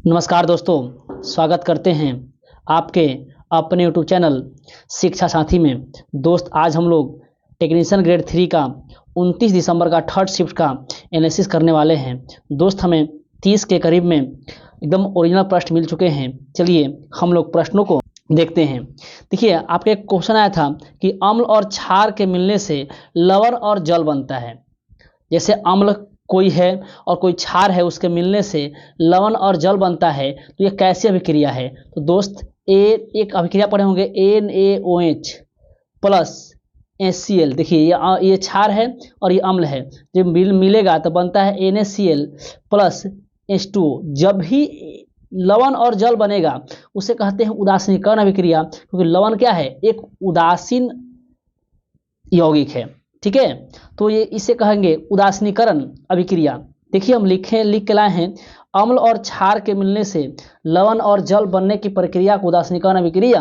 नमस्कार दोस्तों, स्वागत करते हैं आपके अपने यूट्यूब चैनल शिक्षा साथी में। दोस्त, आज हम लोग टेक्नीशियन ग्रेड 3 का 29 दिसंबर का थर्ड शिफ्ट का एनालिसिस करने वाले हैं। दोस्त, हमें 30 के करीब में एकदम ओरिजिनल प्रश्न मिल चुके हैं। चलिए हम लोग प्रश्नों को देखते हैं। देखिए, आपके एक क्वेश्चन आया था कि अम्ल और क्षार के मिलने से लवण और जल बनता है। जैसे अम्ल कोई है और कोई क्षार है, उसके मिलने से लवण और जल बनता है, तो ये कैसी अभिक्रिया है? तो दोस्त, एक अभिक्रिया पढ़े होंगे NaOH प्लस HCl। देखिए, ये क्षार है और ये अम्ल है, जब मिलेगा तो बनता है NaCl प्लस H2O। जब भी लवण और जल बनेगा उसे कहते हैं उदासीनीकरण अभिक्रिया, क्योंकि लवण क्या है? एक उदासीन यौगिक है। ठीक है, तो ये इसे कहेंगे उदासीनीकरण अभिक्रिया। देखिए, हम लिख के लाए हैं, अम्ल और क्षार के मिलने से लवण और जल बनने की प्रक्रिया को उदासीनीकरण अभिक्रिया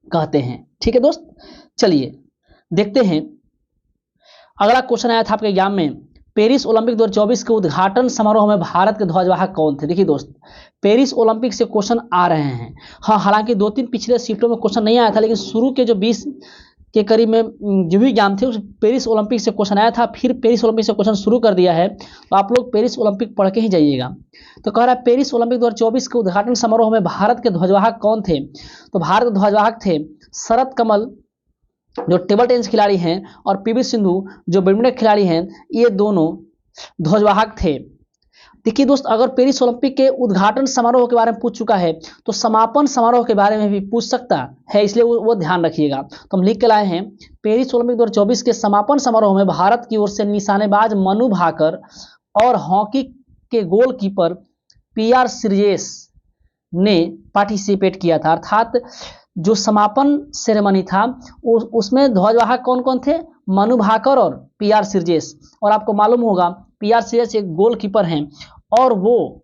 कहते हैं। ठीक है दोस्त, चलिए देखते हैं। अगला क्वेश्चन आया था आपके एग्जाम में, पेरिस ओलंपिक 2024 के उद्घाटन समारोह में भारत के ध्वजवाहक कौन थे? देखिए दोस्त, पेरिस ओलंपिक से क्वेश्चन आ रहे हैं। हाँ, हालांकि 2-3 पिछले शिफ्टों में क्वेश्चन नहीं आया था, लेकिन शुरू के जो 20 के करीब में जो भी एग्जाम थे उस पेरिस ओलंपिक से क्वेश्चन आया था। फिर पेरिस ओलंपिक से क्वेश्चन शुरू कर दिया है, तो आप लोग पेरिस ओलंपिक पढ़ के ही जाइएगा। तो कह रहा है, पेरिस ओलंपिक 2024 के उद्घाटन समारोह में भारत के ध्वजवाहक कौन थे? तो भारत के ध्वजवाहक थे शरत कमल, जो टेबल टेनिस खिलाड़ी हैं, और PV सिंधु, जो बैडमिंटन खिलाड़ी हैं। ये दोनों ध्वजवाहक थे। देखिए दोस्त, अगर पेरिस ओलंपिक के उद्घाटन समारोह के बारे में पूछ चुका है तो समापन समारोह के बारे में भी पूछ सकता है, इसलिए वो ध्यान रखिएगा। तो हम लिख के लाए हैं, पेरिस ओलंपिक 2024 के समापन समारोह में भारत की ओर से निशानेबाज मनु भाकर और हॉकी के गोलकीपर PR श्रीजेश ने पार्टिसिपेट किया था। अर्थात जो समापन सेरेमनी था उसमें ध्वजवाहक कौन कौन थे? मनु भाकर और PR श्रीजेश। और आपको मालूम होगा, PR श्रीजेश एक गोलकीपर हैं और वो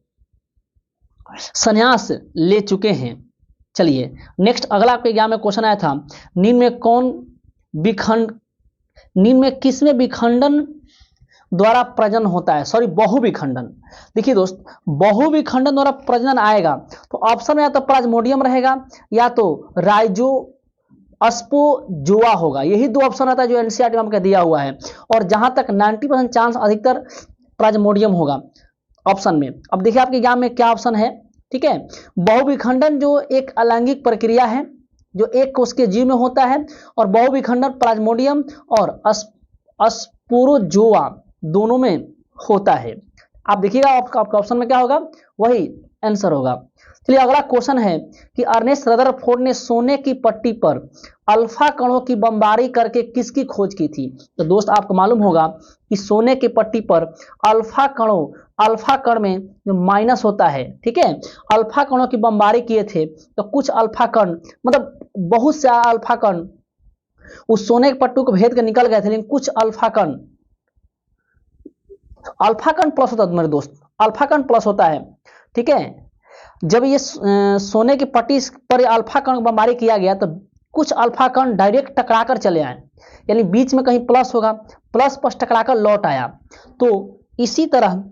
संन्यास ले चुके हैं। चलिए नेक्स्ट, अगला आपके एग्जाम में क्वेश्चन आया था, निम्न में किसमें विखंडन द्वारा प्रजनन होता है? सॉरी, बहुविखंडन। देखिए दोस्त, बहुविखंडन द्वारा प्रजनन आएगा तो ऑप्शन में या तो प्लाज्मोडियम रहेगा या तो राइजो अस्पोजोआ होगा। यही दो ऑप्शन रहता है जो NCERT में हमको दिया हुआ है, और जहां तक 90% चांस अधिकतर प्लाज्मोडियम होगा ऑप्शन में। अब देखिए आपके एग्जाम में क्या ऑप्शन है। ठीक है, बहुविखंडन जो एक अलैंगिक प्रक्रिया है जो एक कोष के जीव में होता है, और बहुविखंडन प्लाज्मोडियम और अस्पोरोजोआ दोनों में होता है। आप देखिएगा आपका ऑप्शन में क्या होगा, वही आंसर होगा। चलिए अगला क्वेश्चन है कि अर्नेस्ट रदरफोर्ड ने सोने की पट्टी पर अल्फा कणों की बमबारी करके किसकी खोज की थी? तो दोस्त, आपको मालूम होगा कि सोने की पट्टी पर अल्फा कण में जो माइनस होता है, ठीक है, अल्फा कणों की बमबारी किए थे। तो कुछ अल्फा कण, मतलब बहुत से अल्फा कण उस सोने की पट्टी को भेद कर निकल गए थे, लेकिन कुछ अल्फा कण प्लस होता है मेरे दोस्त, अल्फा कण प्लस होता है। ठीक है, जब ये सोने की पट्टी पर अल्फा कण बमबारी किया गया तो कुछ अल्फा कण डायरेक्ट टकराकर चले आए, यानी बीच में कहीं प्लस होगा, प्लस पर टकराकर लौट आया। तो इसी तरह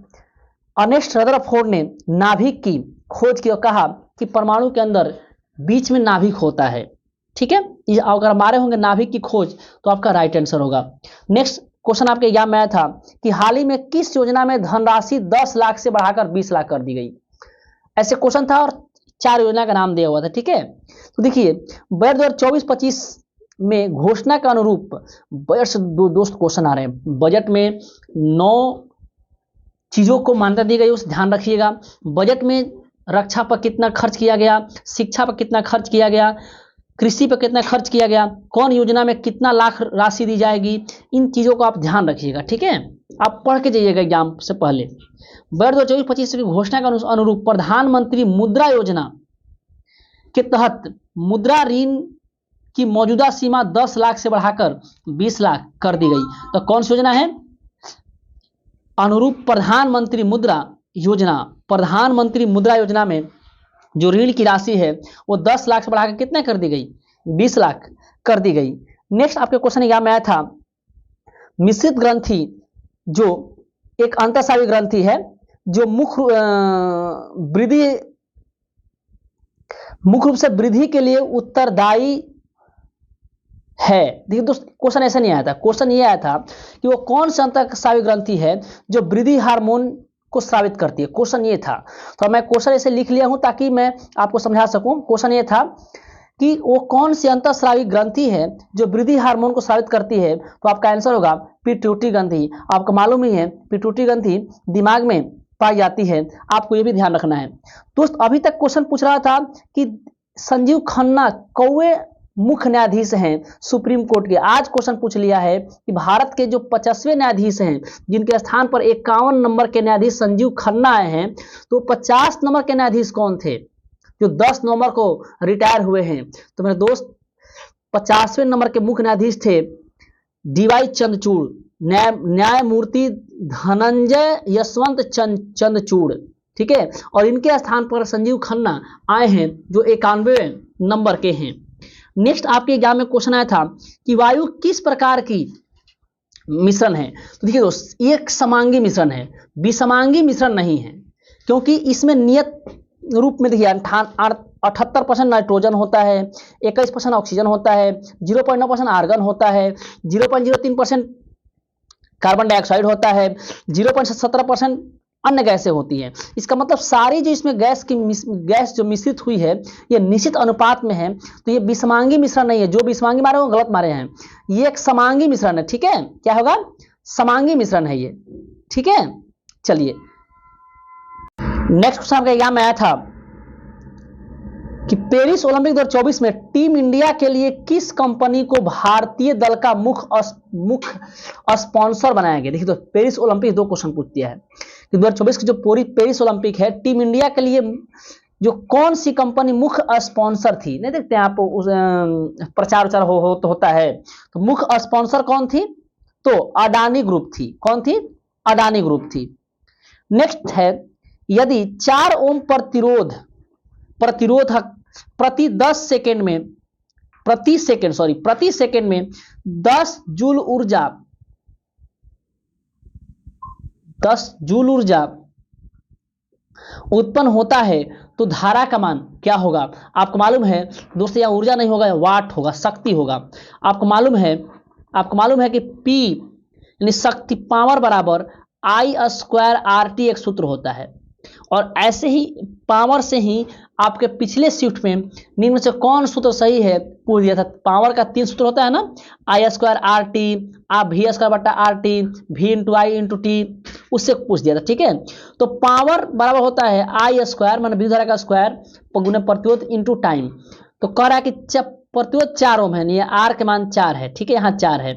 अर्नेस्ट रदरफोर्ड ने नाभिक की खोज की और कहा कि परमाणु के अंदर बीच में नाभिक होता है। ठीक है, अगर हमारे होंगे नाभिक की खोज तो आपका राइट आंसर होगा। नेक्स्ट क्वेश्चन आपके एग्जाम में आया था कि हाल ही में किस योजना में धनराशि 10 लाख से बढ़ाकर 20 लाख कर दी गई? ऐसे क्वेश्चन था और 4 योजना का नाम दिया हुआ था। ठीक है, तो देखिए, बजट 2024-25 में घोषणा के अनुरूप बजट से दोस्त क्वेश्चन आ रहे हैं। बजट में 9 चीजों को मान्यता दी गई, उसे ध्यान रखिएगा। बजट में रक्षा पर कितना खर्च किया गया, शिक्षा पर कितना खर्च किया गया, कृषि पर कितना खर्च किया गया, कौन योजना में कितना लाख राशि दी जाएगी, इन चीजों को आप ध्यान रखिएगा। ठीक है, आप पढ़ के जाइएगा एग्जाम से पहले। बजट 2024-25 की घोषणा के अनुरूप प्रधानमंत्री मुद्रा योजना के तहत मुद्रा ऋण की मौजूदा सीमा 10 लाख से बढ़ाकर 20 लाख कर दी गई। तो कौन सी योजना है? अनुरूप प्रधानमंत्री मुद्रा योजना में जो ऋण की राशि है वो 10 लाख से बढ़ाकर कितना कर दी गई? 20 लाख कर दी गई। नेक्स्ट आपके क्वेश्चन एग्जाम में आया था, मिश्रित ग्रंथि जो एक अंतःस्रावी ग्रंथि है जो मुख्य वृद्धि मुख्य रूप से वृद्धि के लिए उत्तरदायी है। देखिए दोस्त, क्वेश्चन ऐसा नहीं आया था, क्वेश्चन ये आया था कि वो कौन सी अंतःस्रावी ग्रंथि है जो वृद्धि हार्मोन को स्रावित करती है, क्वेश्चन ये था। तो मैं क्वेश्चन ऐसे लिख लिया हूं ताकि मैं आपको समझा सकूं। क्वेश्चन ये था कि वो कौन सी अंतःस्रावी ग्रंथि है जो वृद्धि हार्मोन को स्रावित करती है, तो आपका आंसर होगा पिट्यूटरी ग्रंथि। आपको मालूम ही है पिट्यूटरी ग्रंथि दिमाग में पाई जाती है, आपको ये भी ध्यान रखना है। दोस्त अभी तक क्वेश्चन पूछ रहा था कि संजीव खन्ना कौवे मुख्य न्यायाधीश हैं सुप्रीम कोर्ट के। आज क्वेश्चन पूछ लिया है कि भारत के जो 50वें न्यायाधीश हैं, जिनके स्थान पर 51 नंबर के न्यायाधीश संजीव खन्ना आए हैं, तो 50 नंबर के न्यायाधीश कौन थे जो 10 नवंबर को रिटायर हुए हैं? तो मेरे दोस्त 50वें नंबर के मुख्य न्यायाधीश थे डीवाई चंद्रचूड़, न्यायमूर्ति धनंजय यशवंत चंद्रचूड़, ठीक है। और इनके स्थान पर संजीव खन्ना आए हैं जो 91 नंबर के हैं। नेक्स्ट आपके एग्जाम में क्वेश्चन आया था कि वायु किस प्रकार की मिश्रण है। तो देखिए दोस्त, एक समांगी मिश्रण है, विसमांगी मिश्रण नहीं है, क्योंकि इसमें नियत रूप में देखिए 78% नाइट्रोजन होता है, 21% ऑक्सीजन होता है, 0.9% आर्गन होता है, 0.03% कार्बन डाइऑक्साइड होता है, 0.17% अन्य गैसें होती हैं। इसका मतलब सारी जो इसमें गैस जो मिश्रित हुई है ये निश्चित अनुपात में है, तो ये विषमांगी मिश्रण नहीं है। जो विषमांगी मारे वो गलत मारे हैं, ये एक समांगी मिश्रण है, ठीक है। क्या होगा? समांगी मिश्रण है ये, ठीक है। चलिए नेक्स्ट क्वेश्चन आपका एग्जाम में आया था कि पेरिस ओलंपिक 2024 में टीम इंडिया के लिए किस कंपनी को भारतीय दल का मुख्य स्पॉन्सर बनाया गया। देखिए तो पेरिस ओलंपिक 2 क्वेश्चन पूछ दिया है कि 2024 की जो पूरी पेरिस ओलंपिक है, टीम इंडिया के लिए जो कौन सी कंपनी मुख्य स्पॉन्सर थी। नहीं देखते हैं आप उस प्रचार उचार होता है, तो मुख्य स्पॉन्सर कौन थी? तो अडानी ग्रुप थी। कौन थी? अडानी ग्रुप थी। नेक्स्ट है, यदि 4 ओम प्रतिरोधक प्रति सेकंड में 10 जूल ऊर्जा उत्पन्न होता है तो धारा का मान क्या होगा? आपको मालूम है दोस्तों, यहां ऊर्जा नहीं होगा, वाट होगा, शक्ति होगा। आपको मालूम है कि P यानी शक्ति पावर बराबर I² RT एक सूत्र होता है। और ऐसे ही पावर से ही आपके पिछले शिफ्ट में निम्न में से कौन सूत्र सही है पूछ दिया था। पावर का 3 सूत्र होता है ना, I² RT, आप V²/RT, V×I×T, उससे पूछ दिया था, ठीक है। तो पावर बराबर होता है I² मान विद्युत धारा का स्क्वायर गुने प्रतिरोध इंटू टाइम। तो कह रहा है कि प्रतिरोध 4 ओम है, नहीं R के मान 4 है, ठीक है, यहाँ 4 है।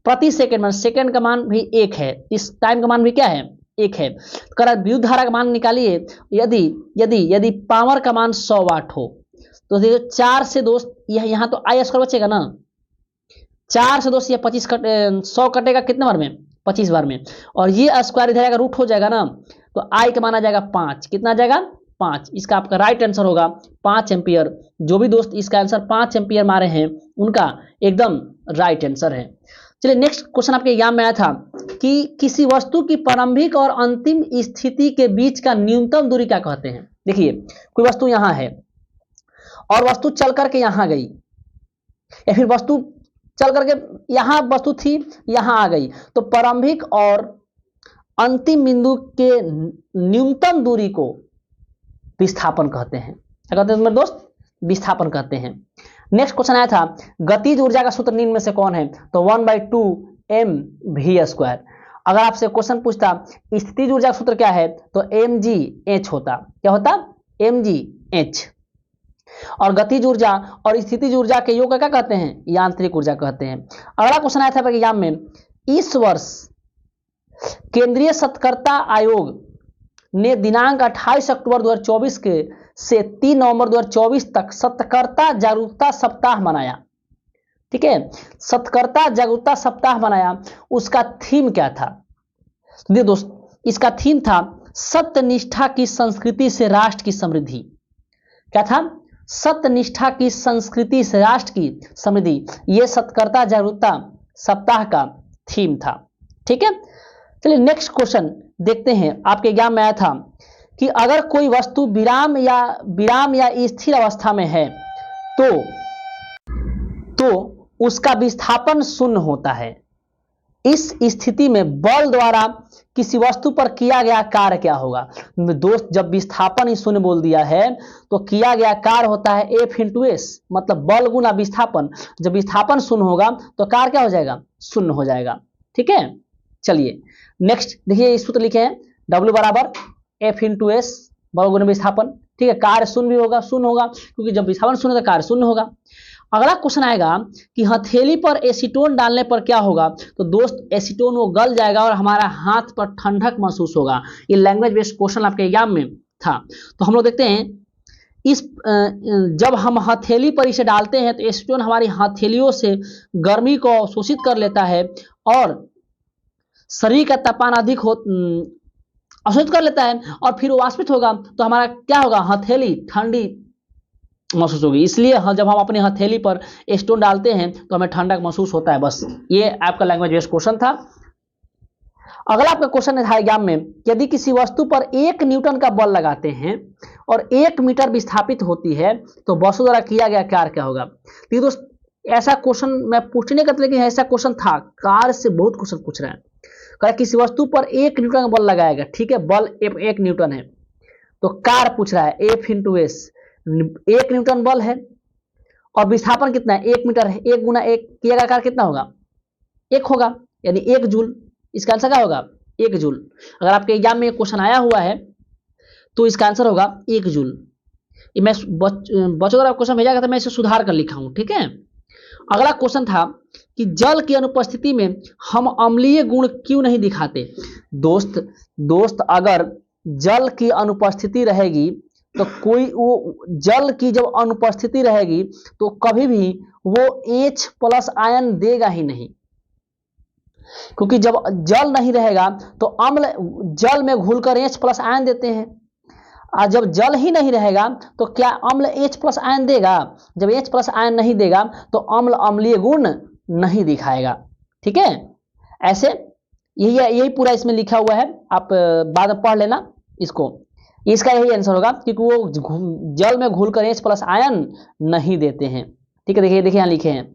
प्रति सेकंड मान सेकंड का मान भी 1 है, इस टाइम का मान भी क्या है? 1 है। तो विद्युत धारा का मान निकालिए, यदि पावर का मान 100 वाट हो तो देखिए 4 से दोस्त यहाँ तो I² बचेगा ना, 4 से दोस्त ये 100 कटेगा कितने बार में? 25 बार में। और ये स्क्वायर इधर आएगा, रूट हो जाएगा ना, तो I का मान आ जाएगा 5। कितना आ जाएगा? 5। इसका आपका राइट आंसर होगा 5 एम्पियर। जो भी दोस्त इसका आंसर 5 एम्पियर मारे हैं उनका एकदम राइट आंसर है। चलिए नेक्स्ट क्वेश्चन आपके एग्जाम में आया था कि किसी वस्तु की प्रारंभिक और अंतिम स्थिति के बीच का न्यूनतम दूरी क्या कहते हैं। देखिए कोई वस्तु यहां है और वस्तु चल करके यहां गई, या फिर वस्तु चल करके यहां वस्तु थी यहां आ गई, तो प्रारंभिक और अंतिम बिंदु के न्यूनतम दूरी को विस्थापन कहते हैं। क्या कहते हैं मेरे दोस्त? विस्थापन कहते हैं। नेक्स्ट क्वेश्चन आया था गतिज ऊर्जा का सूत्र निम्न में से कौन है? तो 1/2 mv²। अगर आपसे क्वेश्चन पूछता स्थितिज ऊर्जा का सूत्र क्या है, तो mgh होता। क्या होता? mgh। और गतिज ऊर्जा और स्थितिज ऊर्जा के योग क्या कहते हैं? यांत्रिक ऊर्जा कहते हैं। अगला क्वेश्चन आया था एग्जाम में, इस वर्ष केंद्रीय सत्कर्ता आयोग ने दिनांक 28 अक्टूबर 2024 के से 3 नवंबर 2024 तक सत्कर्ता जागरूकता सप्ताह मनाया, ठीक है। सत्कर्ता जागरूकता सप्ताह मनाया, उसका थीम क्या था? देखिए दोस्त, इसका थीम था सत्यनिष्ठा की संस्कृति से राष्ट्र की समृद्धि। क्या था? सत्यनिष्ठा की संस्कृति से राष्ट्र की समृद्धि। यह सत्कर्ता जागरूकता सप्ताह का थीम था, ठीक है। चलिए नेक्स्ट क्वेश्चन देखते हैं। आपके एग्जाम में आया था कि अगर कोई वस्तु विराम या स्थिर अवस्था में है तो उसका विस्थापन शून्य होता है। इस स्थिति में बल द्वारा किसी वस्तु पर किया गया कार्य क्या होगा? दोस्त, जब विस्थापन ही शून्य बोल दिया है तो किया गया कार्य होता है F इंटू एस, मतलब बल गुना विस्थापन। जब विस्थापन शून्य होगा तो कार्य क्या हो जाएगा? शून्य हो जाएगा। ठीक है, चलिए नेक्स्ट देखिए, इस सूत्र लिखे हैं W बराबर F इंटू एस बल गुना विस्थापन। ठीक है, कार्य शून्य भी होगा, शून्य होगा, क्योंकि जब विस्थापन शून्य तो कार्य शून्य होगा। अगला क्वेश्चन आएगा कि हथेली पर एसीटोन डालने पर क्या होगा? तो दोस्त एसीटोन वो गल जाएगा और हमारा हाथ पर ठंडक महसूस होगा। ये लैंग्वेज बेस्ड क्वेश्चन आपके एग्जाम में था। तो हम लोग देखते हैं इस जब हम हथेली पर इसे डालते हैं तो एसीटोन हमारी हथेलियों से गर्मी को अवशोषित कर लेता है और शरीर का तापमान अधिक अवशोषित कर लेता है और फिर वाष्पित होगा तो हमारा क्या होगा? हथेली ठंडी महसूस होगी। इसलिए जब हम अपनी हथेली पर स्टोन डालते हैं तो हमें ठंडक महसूस होता है। बस ये आपका लैंग्वेज बेस्ड क्वेश्चन था। अगला आपका क्वेश्चन था एग्जाम में, यदि किसी वस्तु पर 1 न्यूटन का बल लगाते हैं और 1 मीटर विस्थापित होती है तो वस्तु द्वारा किया गया कार्य क्या होगा? तो दोस्त ऐसा क्वेश्चन मैं पूछने का, लेकिन ऐसा क्वेश्चन था, कार्य से बहुत क्वेश्चन पूछ रहे हैं। कहा किसी वस्तु पर 1 न्यूटन का बल लगाएगा। ठीक है, बल 1 न्यूटन है तो कार्य पूछ रहा है F इंटू एस। 1 न्यूटन बल है और विस्थापन कितना है? 1 मीटर है। 1 गुना 1 किया गया कार्य कितना होगा? 1 होगा, यानी 1 जूल। इसका आंसर क्या होगा? 1 जूल। अगर आपके एग्जाम में क्वेश्चन आया हुआ है तो इसका आंसर होगा 1 जूल। ये मैं बच्चों द्वारा क्वेश्चन भेजा गया था, मैं इसे सुधार कर लिखा हूं। ठीक है, अगला क्वेश्चन था कि जल की अनुपस्थिति में हम अम्लीय गुण क्यों नहीं दिखाते? दोस्त अगर जल की अनुपस्थिति रहेगी तो कोई वो जल की जब अनुपस्थिति रहेगी तो कभी भी वो H+ आयन देगा ही नहीं, क्योंकि जब जल नहीं रहेगा तो अम्ल जल में घुलकर H+ आयन देते हैं, और जब जल ही नहीं रहेगा तो क्या अम्ल H+ आयन देगा? जब H+ आयन नहीं देगा तो अम्ल अम्लीय गुण नहीं दिखाएगा। ठीक है, ऐसे यही पूरा इसमें लिखा हुआ है, आप बाद में पढ़ लेना इसको। इसका यही आंसर होगा क्योंकि वो जल में घुलकर H+ आयन नहीं देते हैं। ठीक है, देखिए यहाँ लिखे हैं।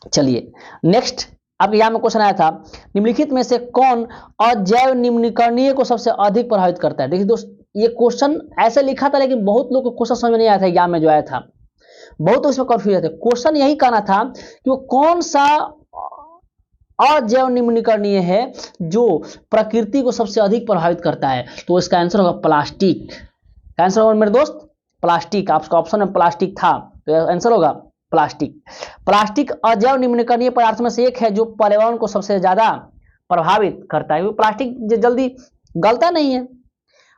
चलिए नेक्स्ट आपके यहाँ में क्वेश्चन आया था, निम्नलिखित में से कौन अजैव निम्नीकरणीय को सबसे अधिक प्रभावित करता है? देखिए दोस्त, ये क्वेश्चन ऐसे लिखा था लेकिन बहुत लोग को क्वेश्चन समझ में नहीं आया था एग्जाम में जो आया था, बहुत उसमें कंफ्यूज थे। क्वेश्चन यही कहना था कि वो कौन सा अजैव निम्नीकरणीय है जो प्रकृति को सबसे अधिक प्रभावित करता है? तो इसका आंसर होगा प्लास्टिक। आंसर होगा मेरे दोस्त प्लास्टिक। आपका ऑप्शन में प्लास्टिक था तो आंसर होगा प्लास्टिक। प्लास्टिक अजैव निम्नीकरणीय पदार्थ में से एक है जो पर्यावरण को सबसे ज्यादा प्रभावित करता है, क्योंकि प्लास्टिक जल्दी गलता नहीं है।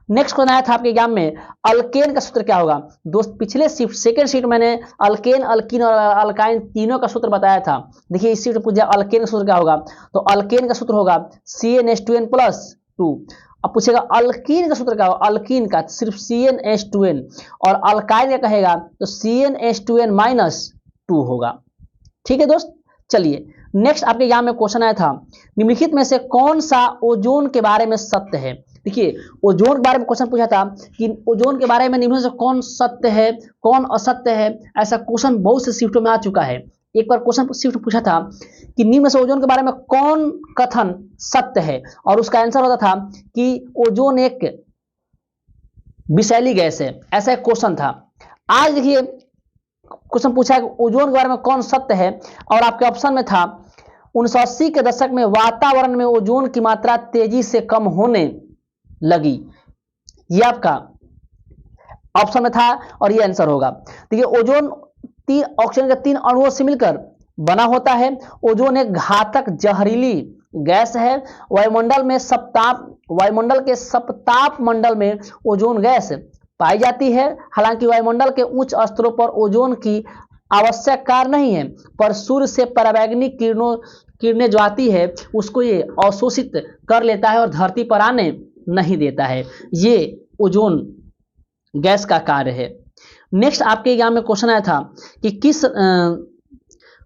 नेक्स्ट क्वेश्चन आया था आपके एग्जाम में, अल्केन का सूत्र क्या होगा? दोस्त पिछले शिफ्ट सेकेंड शिफ्ट मैंने अल्केन, अल्कीन और अल्काइन तीनों का सूत्र बताया था। देखिए इस शिफ्ट पूछा अल्केन का सूत्र क्या होगा, तो अल्केन का सूत्र होगा CnH2n+2। अब पूछेगा अल्कीन का सूत्र क्या होगा? अल्कीन का सिर्फ CnH2n, और अल्काइन का कहेगा तो CnH2n-2 होगा। ठीक है दोस्त, चलिए नेक्स्ट आपके एग्जाम में क्वेश्चन आया था, निम्नलिखित में से कौन सा ओजोन के बारे में सत्य है? देखिए ओजोन के बारे में क्वेश्चन पूछा था कि ओजोन के बारे में निम्न से कौन सत्य है कौन असत्य है। ऐसा क्वेश्चन बहुत से शिफ्टों में आ चुका है। एक बार क्वेश्चन शिफ्ट पूछा था कि निम्न से ओजोन के बारे में कौन कथन सत्य है, और उसका आंसर होता था कि ओजोन एक विषैली गैस है। ऐसा एक क्वेश्चन था। आज देखिए क्वेश्चन पूछा है ओजोन के बारे में कौन सत्य है, और आपके ऑप्शन में था 1980 के दशक में वातावरण में ओजोन की मात्रा तेजी से कम होने लगी। ये आपका ऑप्शन में था और ये आंसर होगा। देखिए ओजोन ऑक्सीजन के 3 अणुओं से मिलकर बना होता है। ओजोन एक घातक जहरीली गैस है। वायुमंडल के सप्ताप मंडल में ओजोन गैस पाई जाती है। हालांकि वायुमंडल के उच्च स्तरों पर ओजोन की आवश्यक कार्य नहीं है, पर सूर्य से पराबैंगनी किरणें जो आती है उसको ये अवशोषित कर लेता है और धरती पर आने नहीं देता है। ये ओजोन गैस का कार्य है। नेक्स्ट आपके एग्जाम में क्वेश्चन आया था कि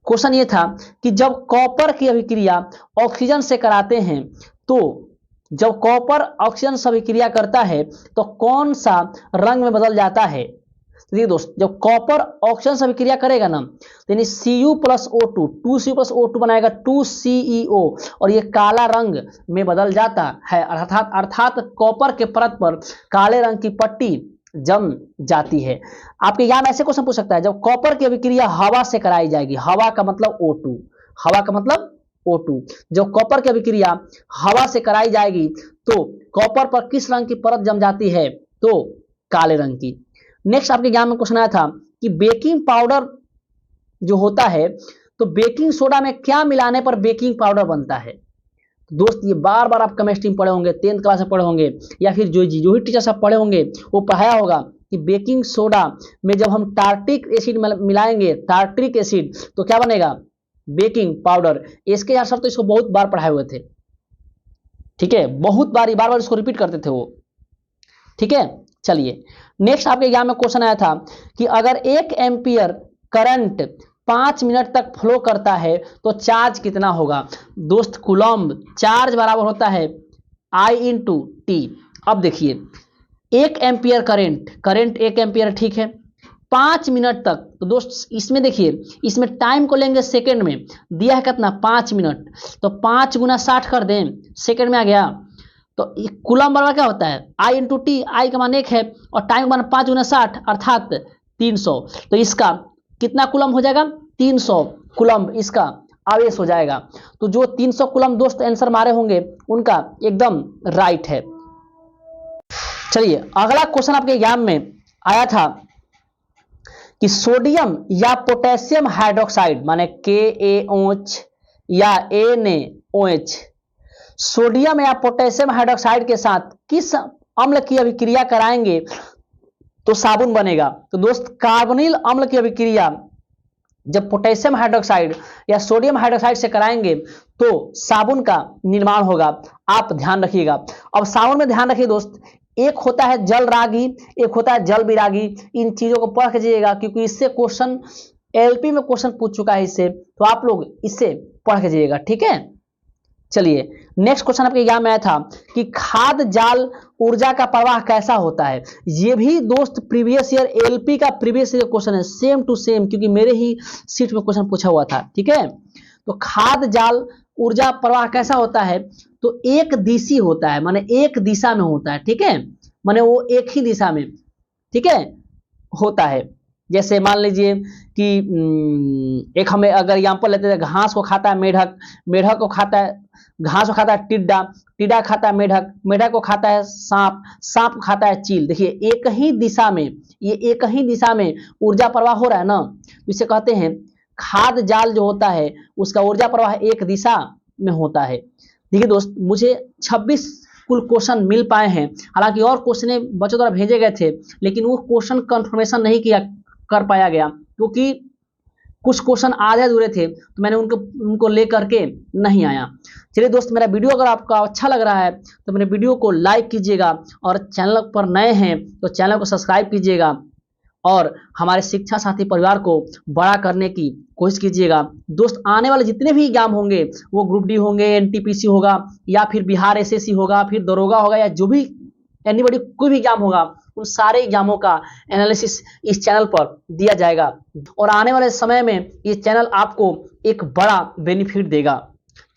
क्वेश्चन ये था कि जब कॉपर की अभिक्रिया ऑक्सीजन से कराते हैं तो जब कॉपर ऑक्सीजन से अभिक्रिया करता है तो कौन सा रंग में बदल जाता है? तो देखिए दोस्त, जब कॉपर ऑक्सीजन से अभिक्रिया करेगा ना, तो यानी Cu plus O2, 2Cu plus O2 बनाएगा 2CeO, और ये काला रंग में बदल जाता है। अर्थात कॉपर के परत पर काले रंग की पट्टी जम जाती है। आपके एग्जाम ऐसे क्वेश्चन पूछ सकता है, जब कॉपर की अभिक्रिया हवा से कराई जाएगी, हवा का मतलब O2, हवा का मतलब O2, जब कॉपर की अभिक्रिया हवा से कराई जाएगी तो कॉपर पर किस रंग की परत जम जाती है? तो काले रंग की। नेक्स्ट आपके एग्जाम में क्वेश्चन आया था कि बेकिंग पाउडर जो होता है, तो बेकिंग सोडा में क्या मिलाने पर बेकिंग पाउडर बनता है? दोस्त ये बार बार आप केमिस्ट्री में पढ़े होंगे, 10th क्लास में पढ़े होंगे, या फिर जो ही टीचर साहब पढ़े होंगे वो पढ़ाया होगा कि बेकिंग सोडा में जब हम टार्ट्रिक एसिड मिलाएंगे, टार्ट्रिक एसिड, तो क्या बनेगा? Baking powder. इसके आंसर तो इसको बहुत बार पढ़ाए हुए थे, ठीक है, बहुत बार बार इसको रिपीट करते थे वो, ठीक है। चलिए नेक्स्ट आपके एग्जाम में क्वेश्चन आया था कि अगर 1 एम्पियर करंट 5 मिनट तक फ्लो करता है तो चार्ज कितना होगा? दोस्त कूलम्ब चार्ज बराबर होता है I इंटू टी। अब देखिए 1 एम्पियर करंट 1 एम्पियर, ठीक है, 5 मिनट तक, तो दोस्त इसमें देखिए, इसमें टाइम को लेंगे सेकंड में, दिया है कितना? 5 मिनट, तो 5 गुना 60 कर दें, सेकंड में आ गया। तो कूलम्ब बराबर क्या होता है? I इंटू टी, आई का मान 1 है और टाइम का मान 5 गुना 60 अर्थात 300, तो इसका कितना कूलम्ब हो जाएगा? 300 कूलम्ब इसका आवेश हो जाएगा। तो जो 300 कूलम्ब दोस्त आंसर मारे होंगे उनका एकदम राइट है। चलिए अगला क्वेश्चन आपके एग्जाम में आया था कि सोडियम या पोटेशियम हाइड्रोक्साइड माने KaOH या NaOH, सोडियम या पोटेशियम हाइड्रोक्साइड के साथ किस अम्ल की अभिक्रिया कराएंगे तो साबुन बनेगा? तो दोस्त कार्बोनिल अम्ल की अभिक्रिया जब पोटेशियम हाइड्रोक्साइड या सोडियम हाइड्रोक्साइड से कराएंगे तो साबुन का निर्माण होगा, आप ध्यान रखिएगा। अब साबुन में ध्यान रखिए दोस्त, एक होता है जल रागी, एक होता है जल विरागी। इन चीजों को पढ़ लीजिएगा क्योंकि इससे क्वेश्चन LP में क्वेश्चन पूछ चुका है इससे, तो आप लोग इससे पढ़ के जाइएगा, ठीक है। चलिए नेक्स्ट क्वेश्चन आपके एग्जाम में आया था कि खाद जाल ऊर्जा का प्रवाह कैसा होता है? ये भी दोस्त प्रीवियस ईयर LP का प्रीवियस ईयर क्वेश्चन है, सेम टू सेम, क्योंकि मेरे ही सीट में क्वेश्चन पूछा हुआ था, ठीक है। तो खाद जाल ऊर्जा प्रवाह कैसा होता है? तो एक दिशी होता है, माने एक दिशा में होता है, ठीक है, माने वो एक ही दिशा में, ठीक है, होता है। जैसे मान लीजिए कि एक हमें अगर एग्जाम्पल लेते हैं, घास को खाता है मेढक, मेढक को खाता है, घास को खाता है टिड्डा, टिड्डा खाता है मेढक, मेढक को खाता है सांप, सांप को खाता है चील। देखिए एक ही दिशा में, ये एक ही दिशा में ऊर्जा प्रवाह हो रहा है ना, इसे कहते हैं खाद जाल जो होता है उसका ऊर्जा प्रवाह एक दिशा में होता है। देखिए दोस्त मुझे 26 कुल क्वेश्चन मिल पाए हैं, हालांकि और क्वेश्चन बच्चों द्वारा भेजे गए थे लेकिन वो क्वेश्चन कंफर्मेशन नहीं किया कर पाया गया क्योंकि कुछ क्वेश्चन आधे अधूरे थे, तो मैंने उनको लेकर के नहीं आया। चलिए दोस्त, मेरा वीडियो अगर आपको अच्छा लग रहा है तो मेरे वीडियो को लाइक कीजिएगा और चैनल पर नए हैं तो चैनल को सब्सक्राइब कीजिएगा और हमारे शिक्षा साथी परिवार को बड़ा करने की कोशिश कीजिएगा। दोस्त आने वाले जितने भी एग्जाम होंगे, वो ग्रुप डी होंगे, NTPC होगा या फिर बिहार SSC होगा, फिर दरोगा होगा, या जो भी एनीबॉडी कोई भी एग्जाम होगा, उन सारे एग्जामों का एनालिसिस इस चैनल पर दिया जाएगा और आने वाले समय में ये चैनल आपको एक बड़ा बेनिफिट देगा।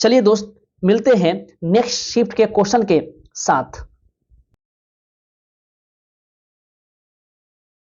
चलिए दोस्त, मिलते हैं नेक्स्ट शिफ्ट के क्वेश्चन के साथ।